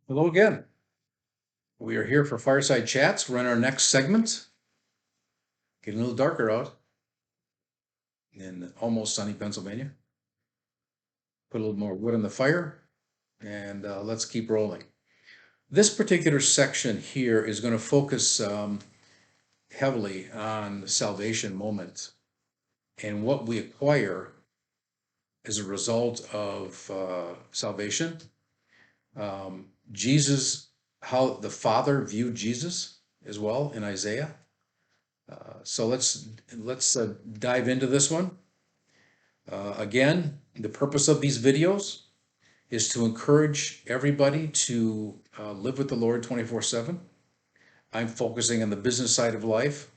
Hello again. We are here for Fireside Chats. We're in our next segment. Getting a little darker out in almost sunny Pennsylvania. Put a little more wood on the fire and let's keep rolling. This particular section here is going to focus heavily on the salvation moment and what we acquire as a result of salvation. Jesus, how the Father viewed Jesus as well in Isaiah. So let's dive into this one. Again, the purpose of these videos is to encourage everybody to live with the Lord 24/7. I'm focusing on the business side of life,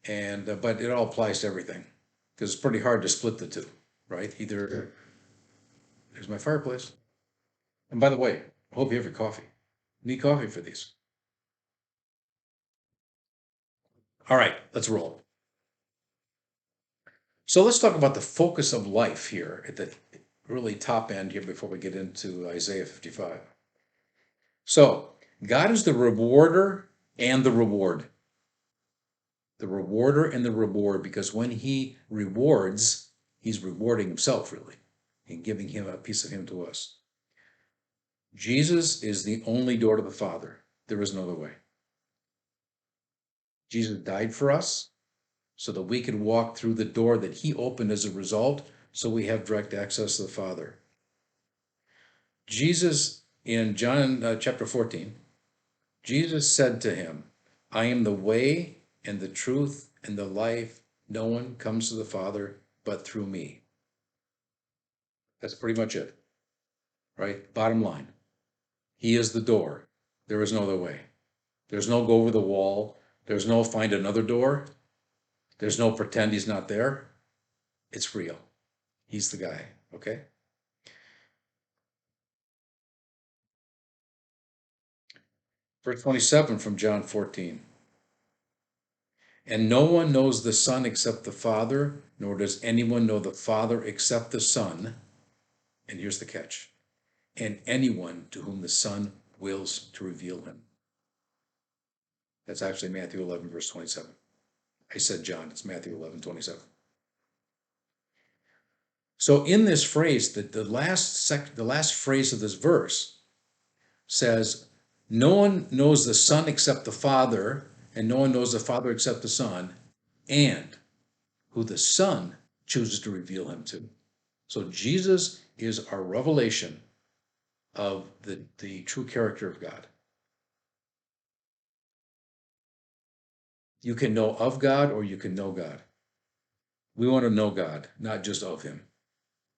and but it all applies to everything because it's pretty hard to split the two, right? Either there's my fireplace. And by the way, I hope you have your coffee. Need coffee for these. All right, let's roll. So let's talk about the focus of life here at the really top end here before we get into Isaiah 55. So God is the rewarder and the reward. The rewarder and the reward, because when he rewards, he's rewarding himself really and giving him a piece of him to us. Jesus is the only door to the Father. There is no other way. Jesus died for us so that we could walk through the door that he opened as a result, so we have direct access to the Father. Jesus, in John chapter 14, Jesus said to him, I am the way and the truth and the life. No one comes to the Father but through me. That's pretty much it, right? Bottom line. He is the door. There is no other way. There's no go over the wall. There's no find another door. There's no pretend he's not there. It's real. He's the guy, okay? Verse 27 from John 14. And no one knows the Son except the Father, nor does anyone know the Father except the Son. And here's the catch. And anyone to whom the Son wills to reveal him. That's actually Matthew 11, verse 27. I said John, it's Matthew 11, 27. So in this phrase, the last phrase of this verse says, no one knows the Son except the Father, and no one knows the Father except the Son, and who the Son chooses to reveal him to. So Jesus is our revelation of the true character of God. You can know of God or you can know God. We want to know God, not just of him,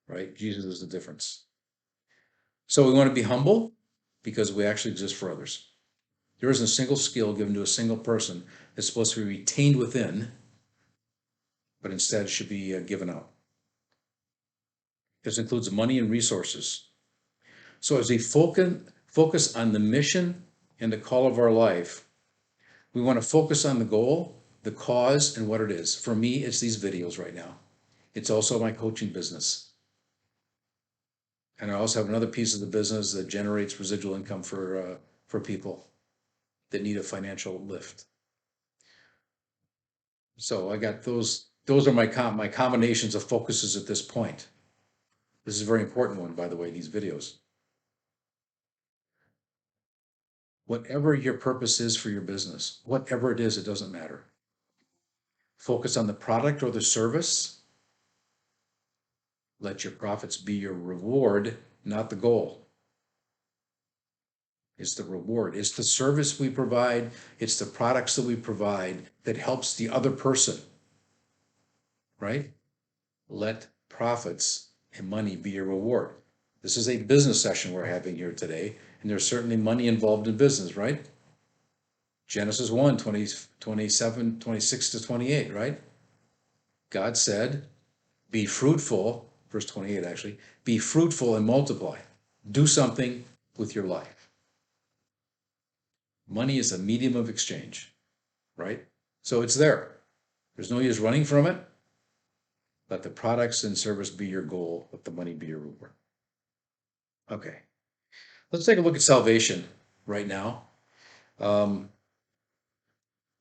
right? Jesus is the difference. So we want to be humble because we actually exist for others. There isn't a single skill given to a single person that's supposed to be retained within, but instead should be given out. This includes money and resources. So as we focus on the mission and the call of our life, we want to focus on the goal, the cause, and what it is. For me, it's these videos right now. It's also my coaching business. And I also have another piece of the business that generates residual income for people that need a financial lift. So I got those. Those are my combinations of focuses at this point. This is a very important one, by the way, these videos. Whatever your purpose is for your business, whatever it is, it doesn't matter. Focus on the product or the service. Let your profits be your reward, not the goal. It's the reward. It's the service we provide. It's the products that we provide that helps the other person, right? Let profits and money be your reward. This is a business session we're having here today, and there's certainly money involved in business, right? Genesis 1, 20, 27, 26 to 28, right? God said, be fruitful, verse 28 actually, be fruitful and multiply. Do something with your life. Money is a medium of exchange, right? So it's there. There's no use running from it. Let the products and service be your goal. Let the money be your reward. Okay. Let's take a look at salvation right now. Um,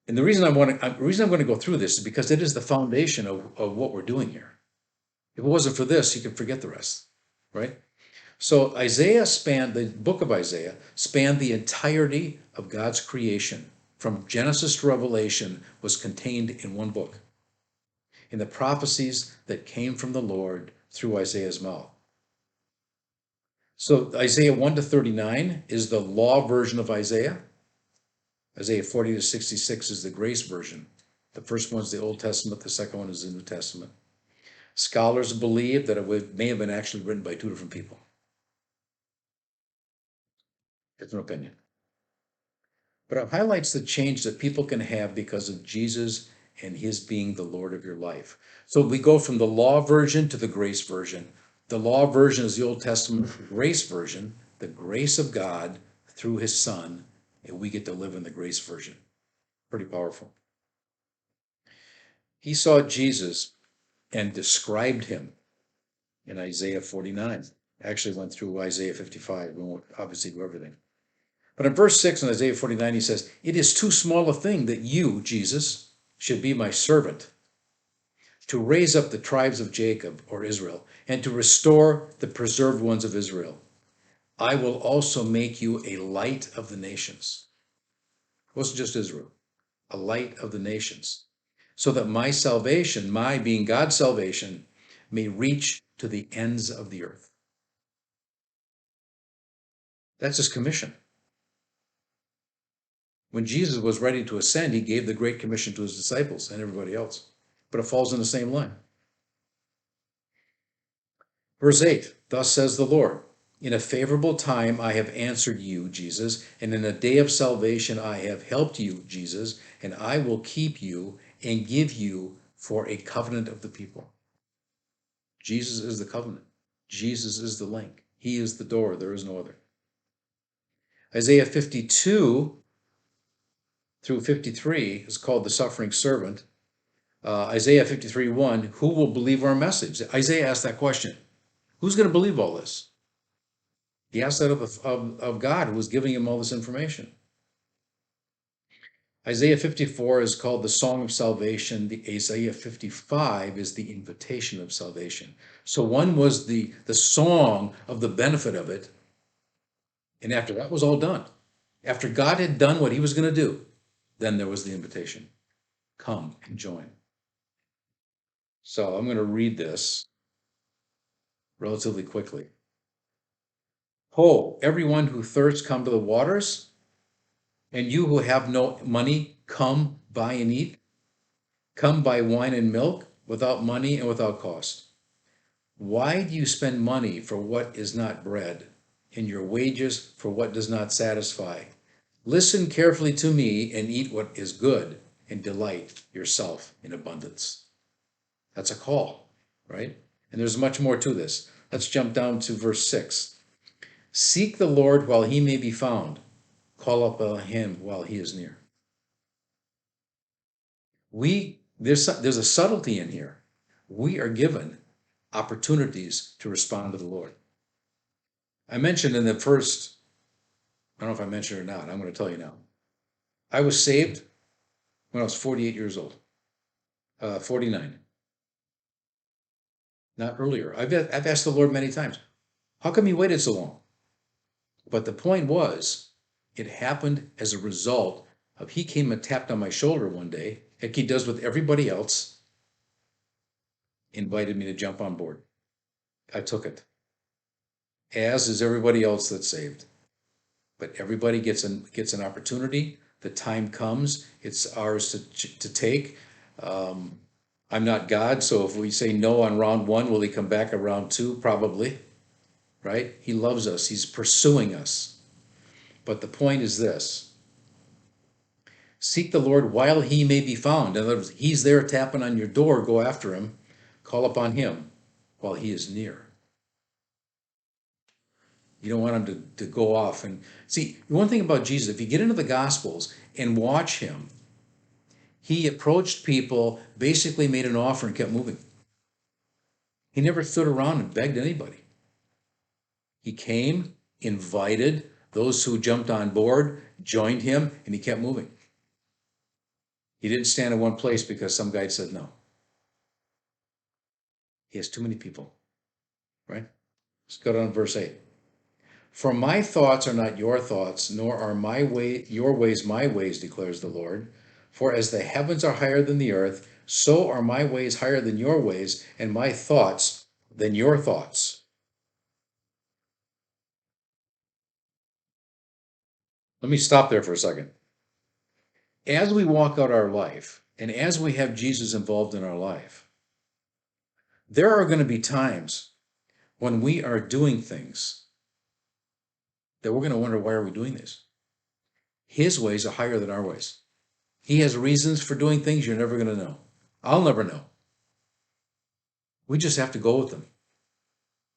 and the reason I'm going to go through this is because it is the foundation of what we're doing here. If it wasn't for this, you could forget the rest, right? So the book of Isaiah spanned the entirety of God's creation. From Genesis to Revelation was contained in one book, in the prophecies that came from the Lord through Isaiah's mouth. So Isaiah 1 to 39 is the law version of Isaiah. Isaiah 40 to 66 is the grace version. The first one is the Old Testament, the second one is the New Testament. Scholars believe that may have been actually written by two different people. Different opinion. But it highlights the change that people can have because of Jesus and his being the Lord of your life. So we go from the law version to the grace version. The law version is the Old Testament, the grace version, the grace of God through his Son, and we get to live in the grace version. Pretty powerful. He saw Jesus and described him in Isaiah 49. Actually went through Isaiah 55. We won't obviously do everything. But in verse 6 in Isaiah 49, he says, "It is too small a thing that you, Jesus, should be my servant, to raise up the tribes of Jacob or Israel, and to restore the preserved ones of Israel. I will also make you a light of the nations." It wasn't just Israel, a light of the nations, so that my salvation, my being God's salvation, may reach to the ends of the earth. That's his commission. When Jesus was ready to ascend, he gave the Great Commission to his disciples and everybody else. But it falls in the same line. Verse 8, "Thus says the Lord, in a favorable time I have answered you, Jesus, and in a day of salvation I have helped you, Jesus, and I will keep you and give you for a covenant of the people." Jesus is the covenant. Jesus is the link. He is the door. There is no other. Isaiah 52 through 53 is called the suffering servant. Isaiah 53:1, who will believe our message? Isaiah asked that question. Who's going to believe all this? He asked that of God, who was giving him all this information. Isaiah 54 is called the Song of Salvation. The Isaiah 55 is the invitation of salvation. So one was the song of the benefit of it. And after that was all done, after God had done what he was going to do, then there was the invitation. Come and join. So I'm going to read this relatively quickly. Ho, everyone who thirsts, come to the waters, and you who have no money, come buy and eat. Come buy wine and milk without money and without cost. Why do you spend money for what is not bread, and your wages for what does not satisfy? Listen carefully to me and eat what is good, and delight yourself in abundance. That's a call, right? And there's much more to this. Let's jump down to verse 6. Seek the Lord while he may be found. Call upon him while he is near. There's a subtlety in here. We are given opportunities to respond to the Lord. I mentioned in the first, I don't know if I mentioned it or not, I'm going to tell you now. I was saved when I was 48 years old, 49, not earlier. I've asked the Lord many times, how come he waited so long? But the point was, it happened as a result of he came and tapped on my shoulder one day, like he does with everybody else, invited me to jump on board. I took it, as is everybody else that's saved. But everybody gets an opportunity. The time comes. It's ours to take. I'm not God, so if we say no on round one, will he come back at round two? Probably, right? He loves us. He's pursuing us. But the point is this. Seek the Lord while he may be found. In other words, he's there tapping on your door. Go after him. Call upon him while he is near. You don't want him to go off. And see, one thing about Jesus, if you get into the Gospels and watch him, he approached people, basically made an offer and kept moving. He never stood around and begged anybody. He came, invited. Those who jumped on board joined him, and he kept moving. He didn't stand in one place because some guy said no. He has too many people, right? Let's go down to verse 8. For my thoughts are not your thoughts, nor are your ways my ways, declares the Lord. For as the heavens are higher than the earth, so are my ways higher than your ways, and my thoughts than your thoughts. Let me stop there for a second. As we walk out our life, and as we have Jesus involved in our life, there are going to be times when we are doing things that we're going to wonder, why are we doing this? His ways are higher than our ways. He has reasons for doing things you're never going to know. I'll never know. We just have to go with them.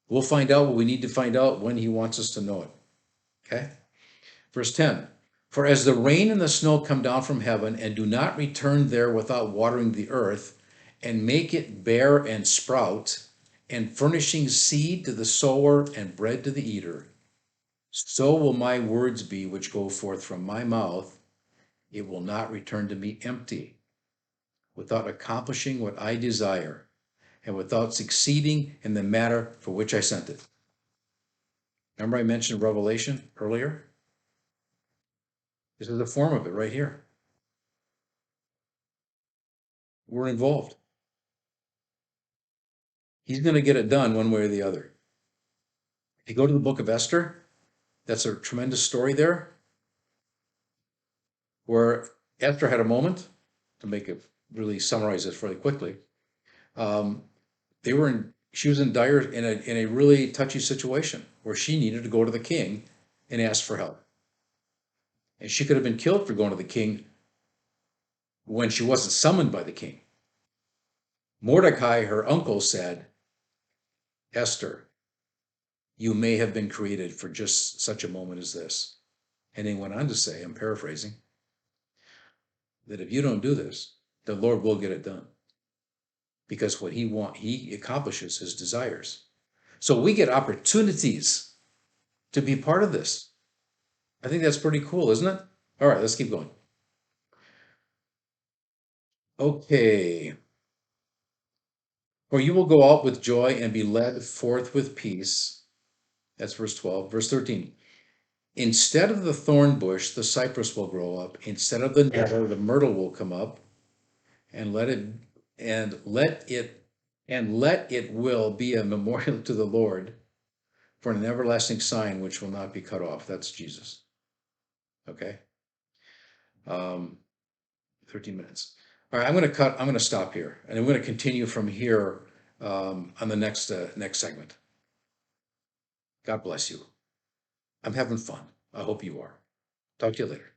We'll find out what we need to find out when he wants us to know it. Okay? Verse 10. For as the rain and the snow come down from heaven and do not return there without watering the earth and make it bear and sprout, and furnishing seed to the sower and bread to the eater, so will my words be which go forth from my mouth. It will not return to me empty, without accomplishing what I desire, and without succeeding in the matter for which I sent it. Remember I mentioned Revelation earlier? This is a form of it right here. We're involved. He's going to get it done one way or the other. If you go to the book of Esther, that's a tremendous story there, where Esther had a moment, to make it really summarize this really quickly. She was in a really touchy situation where she needed to go to the king and ask for help. And she could have been killed for going to the king when she wasn't summoned by the king. Mordecai, her uncle, said, Esther, you may have been created for just such a moment as this. And he went on to say, I'm paraphrasing, that if you don't do this, the Lord will get it done. Because what he accomplishes his desires. So we get opportunities to be part of this. I think that's pretty cool, isn't it? All right, let's keep going. Okay. For you will go out with joy and be led forth with peace. That's verse 12. Verse 13. Instead of the thorn bush, the cypress will grow up. Instead of the nettle, the myrtle will come up, and let it will be a memorial to the Lord for an everlasting sign which will not be cut off. That's Jesus. Okay. 13 minutes. All right, I'm going to stop here, and I'm going to continue from here on the next segment. God bless you. I'm having fun. I hope you are. Talk to you later.